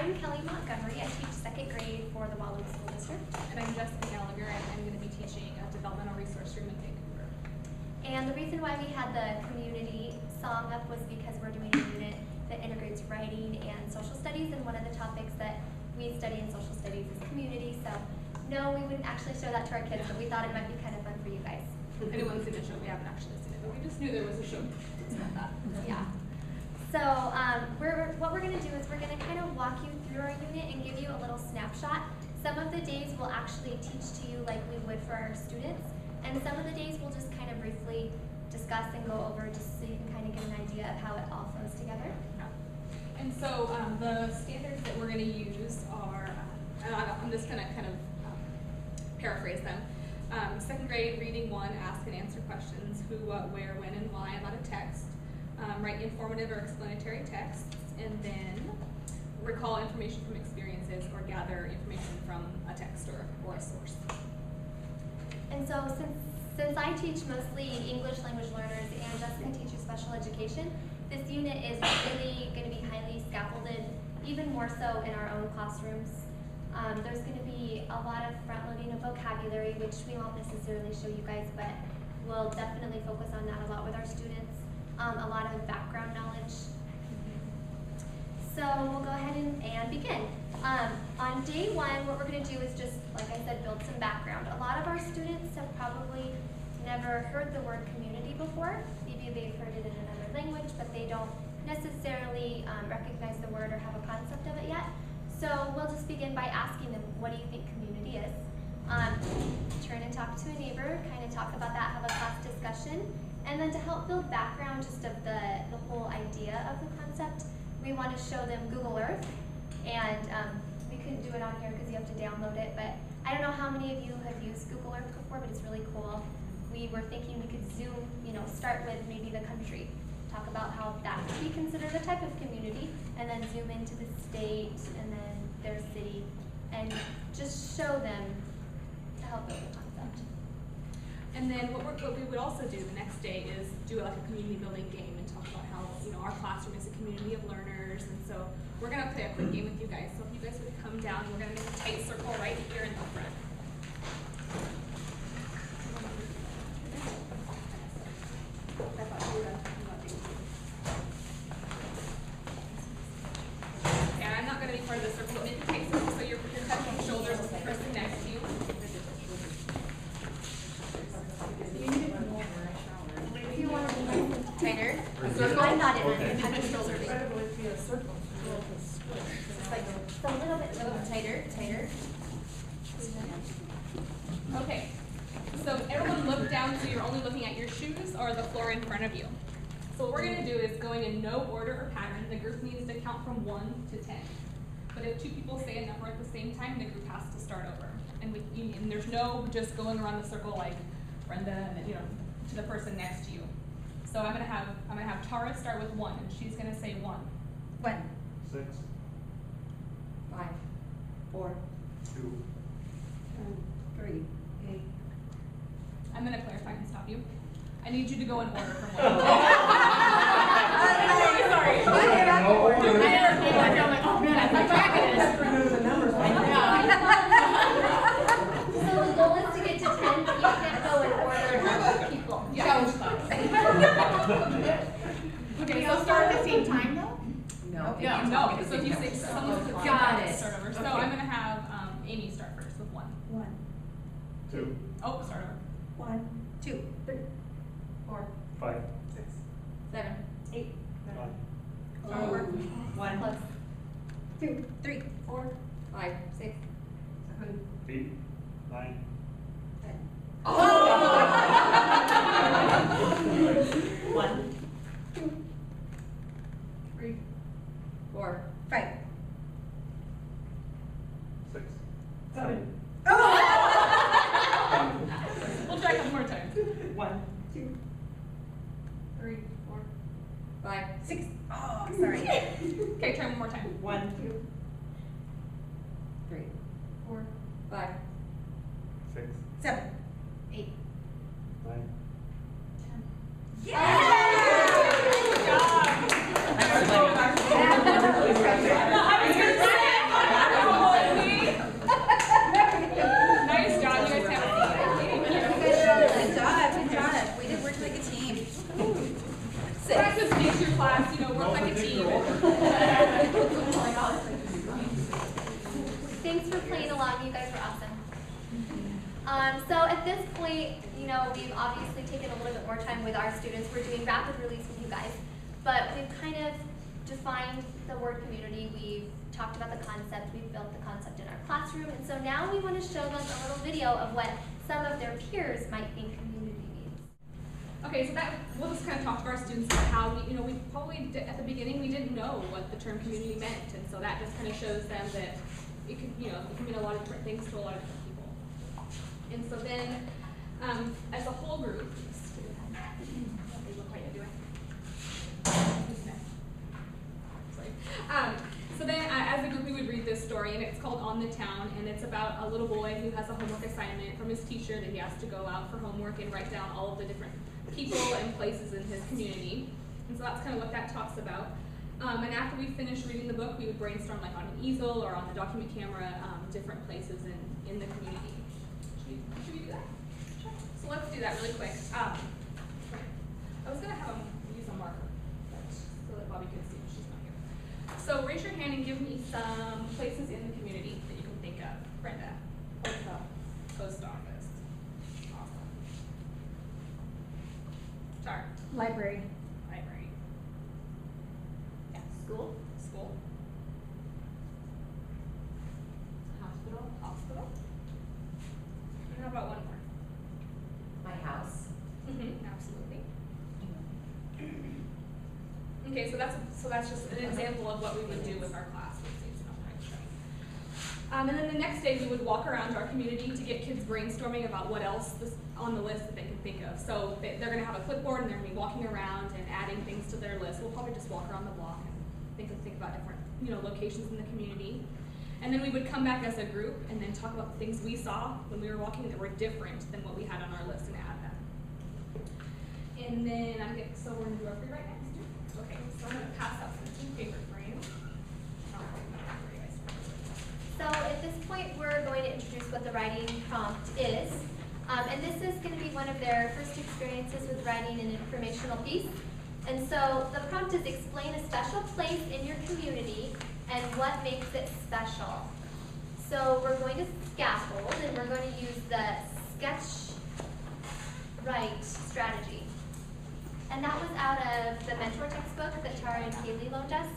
I'm Kelly Montgomery. I teach second grade for the Wildwood School District. And I'm Jessica Gallagher, and I'm going to be teaching a developmental resource room in Vancouver. And the reason why we had the community song up was because we're doing a unit that integrates writing and social studies, and one of the topics that we study in social studies is community. So no, we wouldn't actually show that to our kids, but we thought it might be kind of fun for you guys. Anyone's seen the show? We haven't actually seen it, but we just knew there was a show about that. Yeah. So what we're going to do is we're going to kind of walk you through our unit and give you a little snapshot. Some of the days we'll actually teach to you like we would for our students, and some of the days we'll just kind of briefly discuss and go over just so you can kind of get an idea of how it all flows together. And so the standards that we're going to use are, I'm just going to kind of paraphrase them. Second grade, reading 1, ask and answer questions, who, what, where, when, and why about a text. Write informative or explanatory texts, and then recall information from experiences or gather information from a text or a source. And so since I teach mostly English language learners and Jessica teaches special education, this unit is really going to be highly scaffolded, even more so in our own classrooms. There's going to be a lot of front-loading of vocabulary, which we won't necessarily show you guys, but we'll definitely focus on that a lot with our students. A lot of background knowledge. So we'll go ahead and begin. On day 1, what we're going to do is just, like I said, build some background. A lot of our students have probably never heard the word community before. Maybe they've heard it in another language, but they don't necessarily recognize the word or have a concept of it yet. So we'll just begin by asking them, what do you think community is? Turn and talk to a neighbor, kind of talk about that, have a class discussion. And then to help build background just of the whole idea of the concept, we want to show them Google Earth. And we couldn't do it on here because you have to download it, but I don't know how many of you have used Google Earth before, but it's really cool. We were thinking we could zoom, start with maybe the country, talk about how that could be considered a type of community, and then zoom into the state and then their city, and just show them to help build the concept. And then what we would also do the next day is do like a community building game and talk about how our classroom is a community of learners. And so we're going to play a quick game with you guys. So if you guys would come down, we're going to make a tight circle right here in the front. And I'm not going to be part of the circle, but make a tight circle so you're touching shoulders with the person next to you. Tighter. I'm not in it. I'm just shoulders. Just a little bit tighter. Okay. So everyone look down so you're only looking at your shoes or the floor in front of you. So what we're going to do is going in no order or pattern. The group needs to count from 1 to 10. But if 2 people say a number at the same time, the group has to start over. And there's no just going around the circle like Brenda and to the person next to you. So I'm gonna have Tara start with 1, and she's gonna say 1. 1, 6, 5, 4, 2, 3, 8. I'm gonna clarify and stop you. I need you to go in order from 1. Sorry. So the goal is to get to 10, but you can't go in order of people. Okay, so start at the same time though? No. No. So if you say someone's Got it. start over. So Okay. I'm gonna have Amy start first with 1. 1, 2, Oh, start over. 1, 2, 3, 4, 5, 6, 7, 8, 9. Start over. 1, Close. 2, 3, 4, 5, 6, 7, 8, 9. 10. 1, 2, 3, 4, 5, 6, 7. We'll try a couple more times. 1, 2, 3, 4, 5, 6. Oh, sorry. Okay, try one more time. 1, 2, 3, 4, 5, 6, 7, 8, 9. 10. Good job. That's know, we've obviously taken a little bit more time with our students. We're doing rapid release with you guys, but we've kind of defined the word community. We've talked about the concept. We've built the concept in our classroom, and so now we want to show them a little video of what some of their peers might think community means. Okay, so that we'll just kind of talk to our students about how we probably at the beginning we didn't know what the term community meant, and so that just kind of shows them that it can it can mean a lot of different things to a lot of different people. And so then, as a whole group, so then as a group we would read this story, and it's called On the Town, and it's about a little boy who has a homework assignment from his teacher that he has to go out for homework and write down all of the different people and places in his community. And so that's kind of what that talks about. And after we finished reading the book, we would brainstorm like on an easel or on the document camera, different places in the community. Should we do that? Sure. So let's do that really quick. I was going to have him use a marker, so that Bobby can see if she's not here. So raise your hand and give me some places in the community that you can think of. Brenda. Post office. Awesome. Tar. Library. Library. Yeah. School. School. Hospital. Hospital. And how about one more? My house. Absolutely. Okay, so that's just an example of what we would do with our class. And then the next day we would walk around our community to get kids brainstorming about what else is on the list that they can think of. So they're going to have a clipboard and they're going to be walking around and adding things to their list. We'll probably just walk around the block and think about different locations in the community. And then we would come back as a group and then talk about the things we saw when we were walking that were different than what we had on our list and add them. And then so we're going to do our free write next. Okay, so I'm going to pass out some paper for you. So at this point, we're going to introduce what the writing prompt is. And this is going to be one of their first experiences with writing an informational piece. And so the prompt is explain a special place in your community and what makes it special. So we're going to scaffold, and we're going to use the sketch write strategy. And that was out of the mentor textbook that Tara and Kaylee loaned us.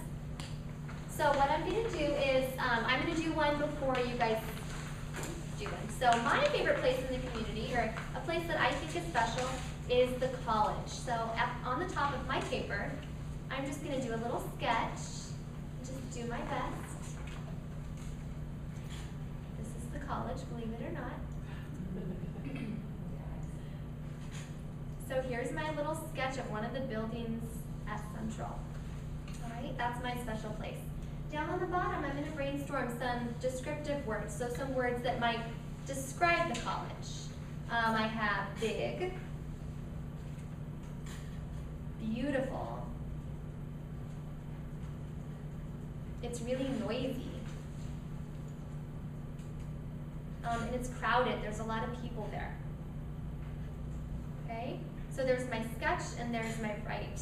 So what I'm going to do is, I'm going to do one before you guys do one. So my favorite place in the community, or a place that I think is special, is the college. So on the top of my paper, I'm just going to do a little sketch, just do my best. This is the college, believe it or not. So here's my little sketch of one of the buildings at Central. All right, that's my special place. Down on the bottom, I'm going to brainstorm some descriptive words, so some words that might describe the college. I have big, beautiful, it's really noisy, and it's crowded. There's a lot of people there. Okay, so there's my sketch and there's my write.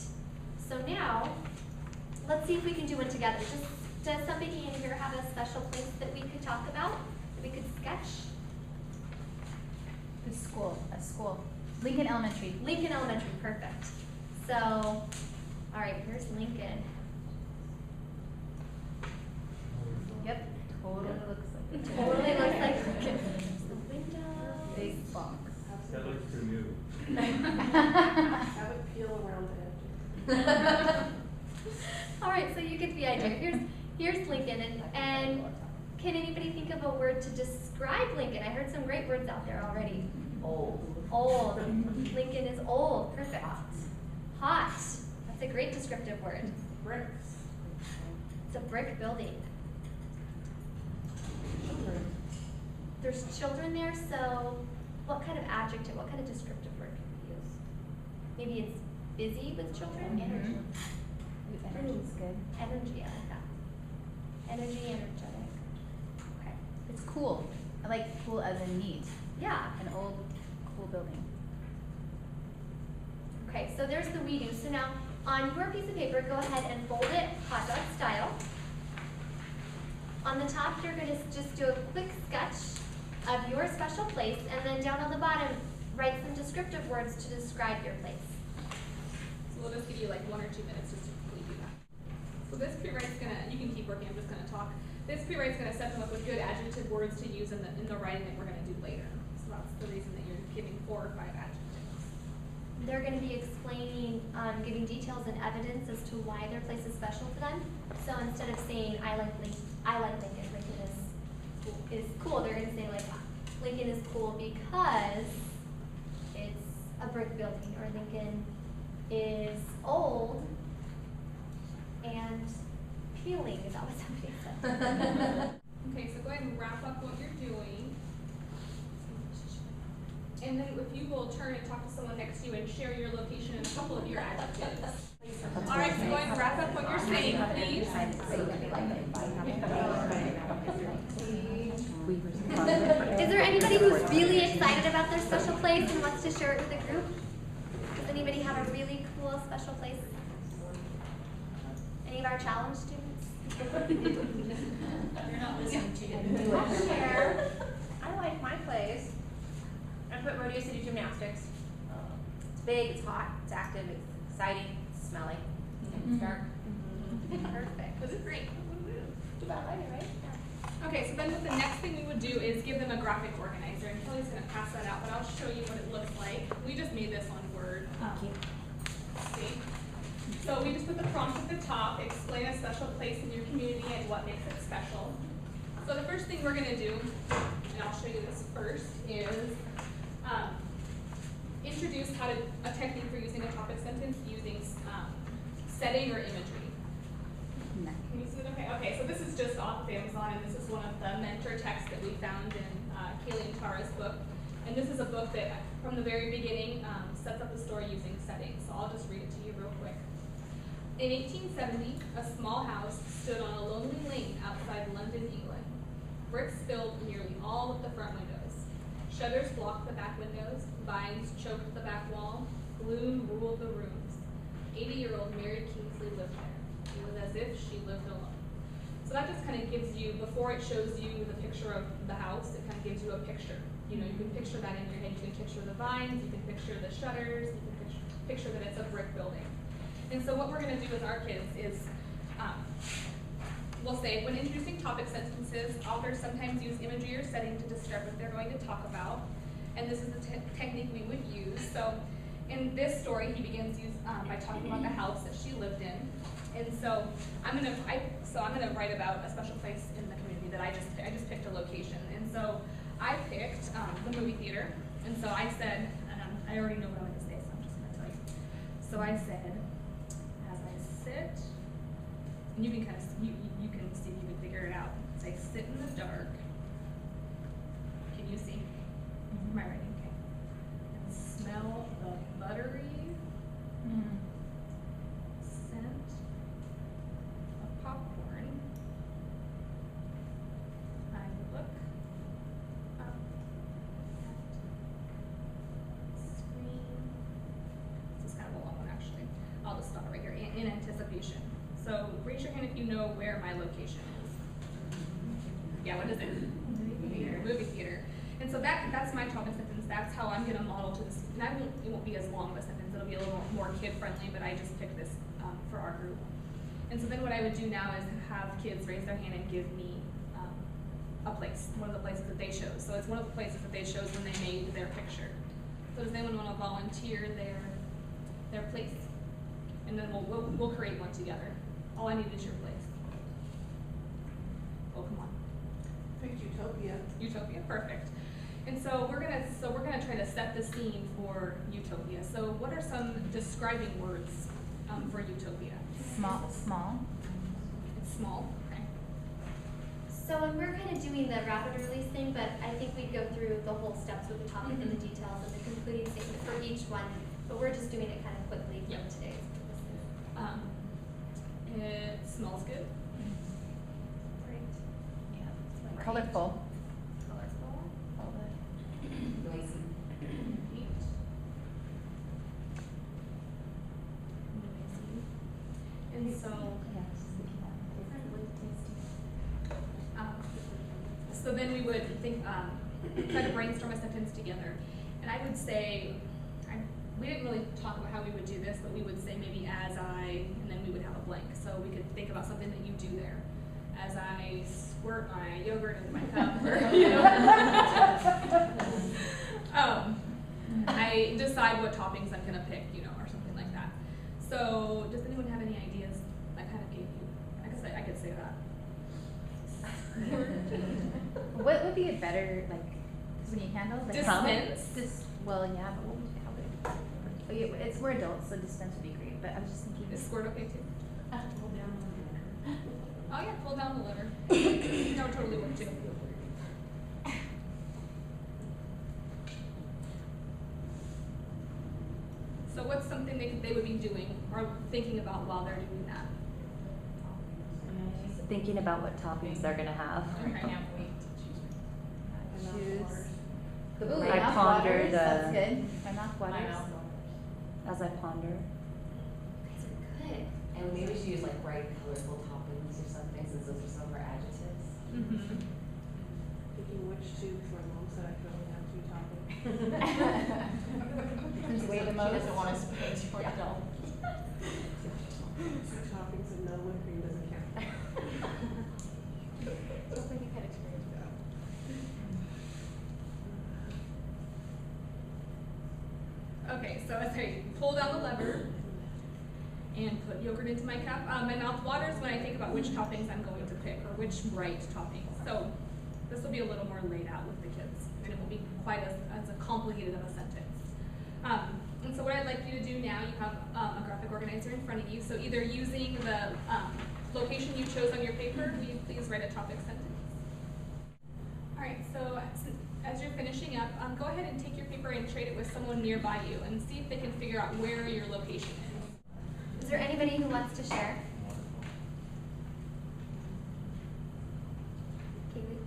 So now, let's see if we can do one together. Does somebody in here have a special place that we could talk about, that we could sketch? The school. A school. Lincoln Elementary. Lincoln Elementary, perfect. So, all right, here's Lincoln. Yep. Totally looks like it. Totally looks like Lincoln. There's the window. Big box. That looks too new. Have it peel around the edges. All right, so you get the idea. Here's Lincoln, and can anybody think of a word to describe Lincoln? I heard some great words out there already. Old. Old. Lincoln is old. Perfect. Hot. That's a great descriptive word. Bricks. It's a brick building. Children. There's children there, so what kind of adjective, what kind of descriptive word can we use? Maybe it's busy with children? Energy. Energy's good. Energy, I like that. Energy, energetic. Okay. It's cool. I like cool as in neat. Yeah. An old, cool building. Okay, so there's the we do. So now, on your piece of paper, go ahead and fold it hot dog style. On the top, you're going to just do a quick sketch of your special place, and then down on the bottom, write some descriptive words to describe your place. So we'll just give you like 1 or 2 minutes just to quickly do that. So this pre-write's gonna, you can keep working, I'm just gonna talk. This pre-write's gonna set them up with good adjective words to use in the writing that we're gonna do later. So that's the reason that you're giving 4 or 5 adjectives. They're going to be explaining, giving details and evidence as to why their place is special to them. So instead of saying, I like Lincoln, Lincoln is cool, they're going to say like, Lincoln is cool because it's a brick building, or Lincoln is old and peeling. Is that what somebody said? Okay, so go ahead and wrap up what you're doing. And then if you will turn and talk to someone next to you and share your location and a couple of your adjectives. All right, so go ahead and wrap up what you're saying, please. Is there anybody who's really excited about their special place and wants to share it with the group? Does anybody have a really cool special place? Any of our challenge students? You're not listening to you. I'll share. I like my place. I put Rodeo City Gymnastics. It's big, it's hot, it's active, it's exciting, it's smelly, it's dark. Perfect. This is great. Too bad I like it, right? Okay, so then the next thing we would do is give them a graphic organizer, and Kelly's going to pass that out, but I'll show you what it looks like. We just made this on Word. See? So we just put the prompt at the top, explain a special place in your community and what makes it special. So the first thing we're going to do, and I'll show you this first, is introduce a technique for using a topic sentence using setting or imagery. Can you see it okay? Okay, so this is just off of Amazon, and this is one of the mentor texts that we found in Kaylee and Tara's book. And this is a book that, from the very beginning, sets up the story using settings. So I'll just read it to you real quick. In 1870, a small house stood on a lonely lane outside London, England. Bricks filled nearly all of the front windows. Shutters blocked the back windows. Vines choked the back wall. Gloom ruled the rooms. 80-year-old Mary Kingsley lived there. It was as if she lived alone. So that just kind of gives you, before it shows you the picture of the house, it kind of gives you a picture. You know, you can picture that in your head. You can picture the vines, you can picture the shutters, you can picture that it's a brick building. And so what we're going to do with our kids is, we'll say, when introducing topic sentences, authors sometimes use imagery or setting to describe what they're going to talk about. And this is the technique we would use. So in this story, he begins by talking about the house that she lived in. And so I'm gonna write about a special place in the community that I just picked a location. And so I picked the movie theater. And so I said, and I already know what I'm gonna say, so I'm just gonna tell you. So I said, as I sit, and you can kind of you can see if you can figure it out. As I sit in the dark, can you see? Am I writing? Okay. And smell the buttery scent of popcorn. I look up at the screen. This is kind of a long one, actually. I'll just stop it right here. In anticipation. So raise your hand if you know where my location is. Yeah, what is it? Movie theater. And so that's my topic sentence. That's how I'm going to model to this. And it won't be as long of a sentence. It'll be a little more kid-friendly, but I just picked this for our group. And so then what I would do now is have kids raise their hand and give me a place, one of the places that they chose. So it's one of the places that they chose when they made their picture. So does anyone want to volunteer their place? And then we'll create one together. All I need is your place. Oh, come on. Picked Utopia. Utopia, perfect. And so we're gonna try to set the scene for Utopia. So what are some describing words for Utopia? Small. It's small. Okay. So when we're kind of doing the rapid release thing, but I think we'd go through the whole steps with the topic and the details and the concluding statement for each one. But we're just doing it kind of quickly for today's purposes. It smells good. Great. Yeah. Colorful. Colorful. Noisy. Neat. Noisy. And so, so then we would think, try to brainstorm a sentence together. And I would say, we didn't really talk about how we would do this, but we would say maybe as I, and then we would have a blank. So we could think about something that you do there. As I squirt my yogurt into my cup, or, you know. I decide what toppings I'm gonna pick, you know, or something like that. So does anyone have any ideas? I kind of gave you, I guess I could say that. What would be a better, like, because when you handle the Dispense? well, yeah, but what would you call it? Okay, it's more adults, so dispense would be great, but I was just thinking. Is squirt okay too? Oh yeah, pull down the lever. That would totally work too. So what's something they would be doing or thinking about while they're doing that? Thinking about what toppings they're gonna have. Okay. Choose. Ooh, My I mouth ponder waters, the- that's good. My mouth waters. As I ponder. You guys are good. And maybe we should use like bright, colorful toppings or something, since those are some of our adjectives. Mm-hmm. Picking which two, because my mom said I could only have 2 toppings. Since weigh the She most. doesn't want us to pay too much. 2 toppings and no whipped cream doesn't count. Sounds like you've had experience with that. Okay, so as I pull down the lever and put yogurt into my cup, my mouth waters when I think about which toppings I'm going to pick or which bright toppings. So this will be a little more laid out with the kids, and it won't be quite as complicated of a sentence. And so what I'd like you to do now, you have a graphic organizer in front of you. So either using the location you chose on your paper, will you please write a topic sentence? All right, so as you're finishing up, go ahead and take your paper and trade it with someone nearby you and see if they can figure out where your location is. Is there anybody who wants to share? Kaylee?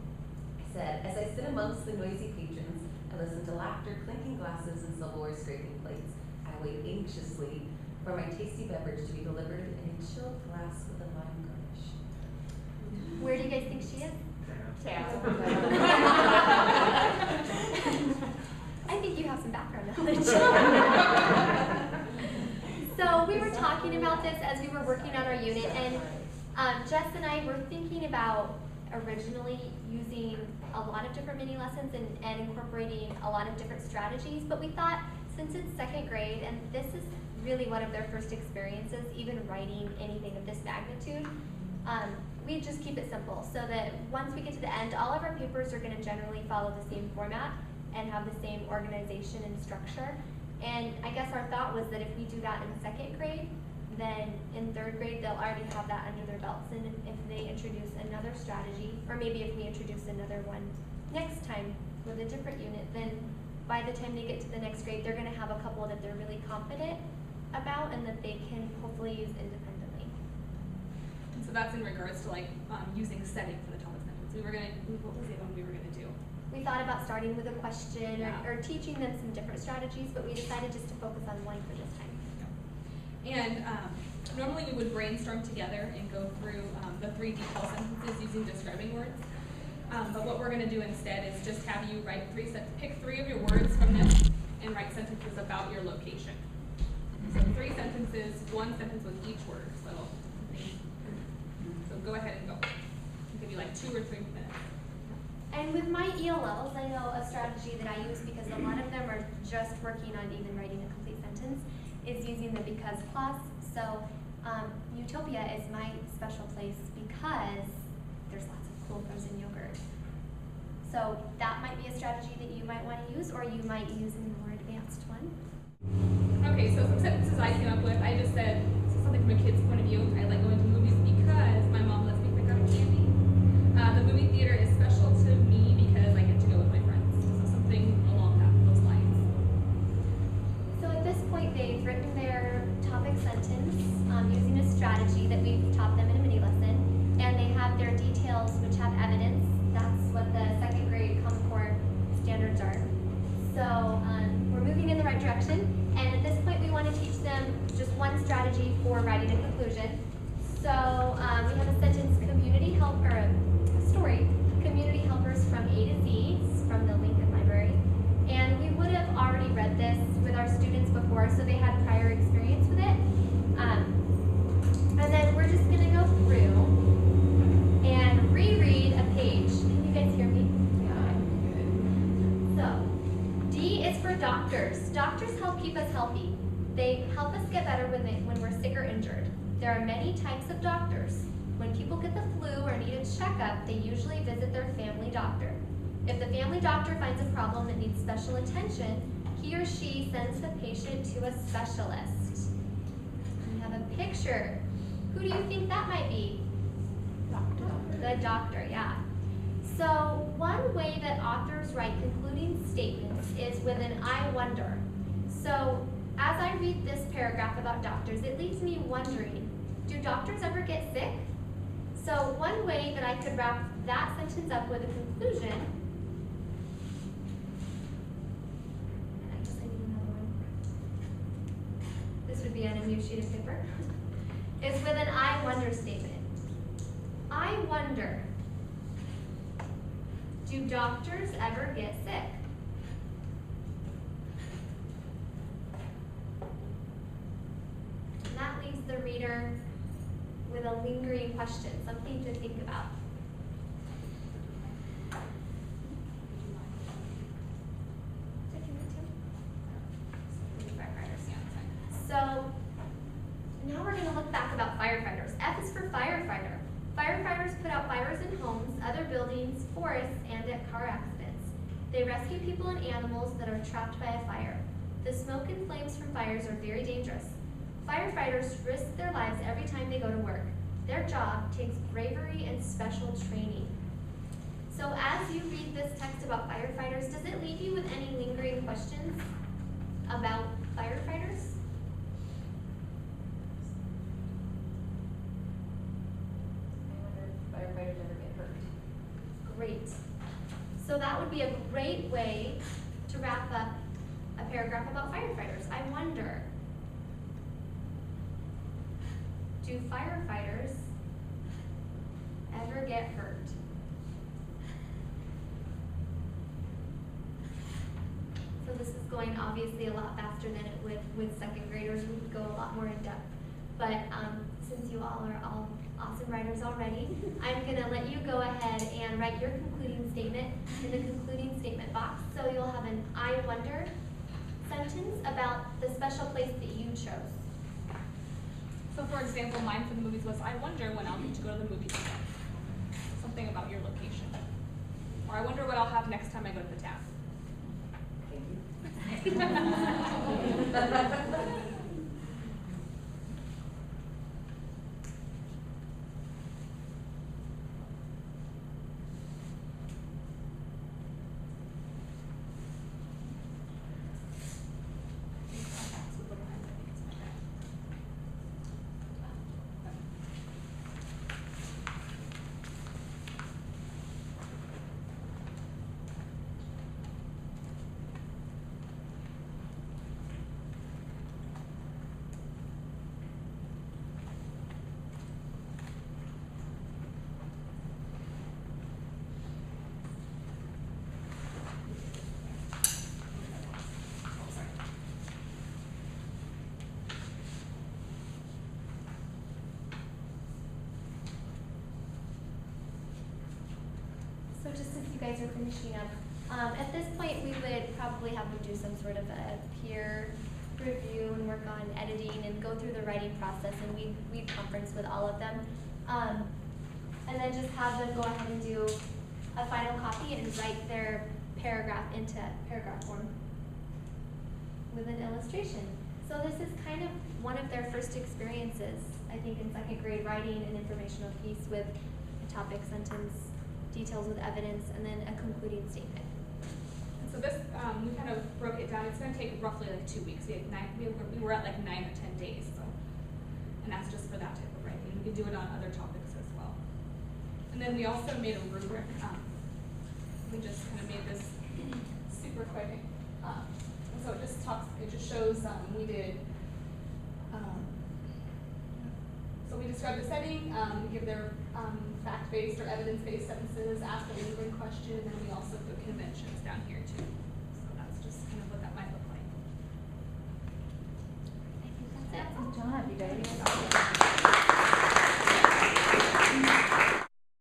I said, as I sit amongst the noisy patrons, I listen to laughter, clinking glasses, and silverware scraping plates. I wait anxiously for my tasty beverage to be delivered in a chilled glass with a lime garnish. Where do you guys think she is? I think you have some background knowledge. So we were talking about this as we were working on our unit, and Jess and I were thinking about originally using a lot of different mini lessons and incorporating a lot of different strategies, but we thought since it's 2nd grade and this is really one of their first experiences, even writing anything of this magnitude, we just keep it simple so that once we get to the end, all of our papers are going to generally follow the same format and have the same organization and structure. And I guess our thought was that if we do that in 2nd grade, then in 3rd grade they'll already have that under their belts. And if they introduce another strategy, or maybe if we introduce another one next time with a different unit, then by the time they get to the next grade, they're going to have a couple that they're really confident about and that they can hopefully use independently. So that's in regards to like using setting for the topic sentence. What was the other one we were gonna do? We thought about starting with a question Yeah. or teaching them some different strategies, but we decided just to focus on one for this time. And normally we would brainstorm together and go through the 3 detail sentences using describing words. But what we're gonna do instead is just have you write pick 3 of your words from this and write sentences about your location. So 3 sentences, 1 sentence with each word. So go ahead and go. I'll give you like 2 or 3 minutes. And with my ELLs, I know a strategy that I use because a lot of them are just working on even writing a complete sentence is using the because clause. So Utopia is my special place because there's lots of cool frozen yogurt. So that might be a strategy that you might want to use, or you might use a more advanced one. Okay, so some sentences I came up with, I just said something from a kid's point of view. I like going to movies because my mom lets me pick out candy. The movie theater is special to me because I get to go with my friends. So something along those lines. So at this point, they've written their topic sentence using a strategy that we've taught them in a mini lesson, and they have their details which have evidence. That's what the 2nd grade Common Core standards are. So we're moving in the right direction, and at this point we want to teach them just one strategy for writing a conclusion. So we have a sentence, a story, community helpers from A to Z, from the Lincoln Library, and we would have already doctors. Doctors help keep us healthy. They help us get better when we're sick or injured. There are many types of doctors. When people get the flu or need a checkup, they usually visit their family doctor. If the family doctor finds a problem that needs special attention, he or she sends the patient to a specialist. We have a picture. Who do you think that might be? Doctor. The doctor, yeah. So one way that authors write concluding statements is with an I wonder. So as I read this paragraph about doctors, it leaves me wondering, do doctors ever get sick? So one way that I could wrap that sentence up with a conclusion, and I guess I need another one. This would be on a new sheet of paper, is with an I wonder statement. I wonder, do doctors ever get sick? And that leaves the reader with a lingering question, something to think about. So now we're going to look back about firefighters. F is for firefighter. Firefighters put out fires in homes, other buildings, forests, and at car accidents. They rescue people and animals that are trapped by a fire. The smoke and flames from fires are very dangerous. Firefighters risk their lives every time they go to work. Their job takes bravery and special training. So as you read this text about firefighters, does it leave you with any lingering questions about firefighters? Firefighters ever get hurt? Great. So that would be a great way to wrap up a paragraph about firefighters. I wonder, do firefighters ever get hurt? So this is going obviously a lot faster than it would with second graders. We could go a lot more in depth. But since you all are all awesome writers already, I'm going to let you go ahead and write your concluding statement in the concluding statement box. So you'll have an I wonder sentence about the special place that you chose. So for example, mine for the movies was, I wonder when I'll get to go to the movies again. Something about your location. Or I wonder what I'll have next time I go to the town. Thank you. So just since you guys are finishing up, at this point we would probably have them do some sort of a peer review and work on editing and go through the writing process, and we'd conference with all of them. And then just have them go ahead and do a final copy and write their paragraph into paragraph form with an illustration. So this is kind of one of their first experiences, I think, in second grade, writing an informational piece with a topic, sentence, details with evidence, and then a concluding statement. And so this, we kind of broke it down. It's going to take roughly like 2 weeks. We were at like 9 or 10 days. So, and that's just for that type of writing. We can do it on other topics as well. And then we also made a rubric. We just kind of made this super quick. And so it just shows we did. So we describe the setting, we give their fact-based or evidence-based sentences, ask a lingering question, and then we also put conventions down here too. So that's just kind of what that might look like. I think that's it. Good job, you guys.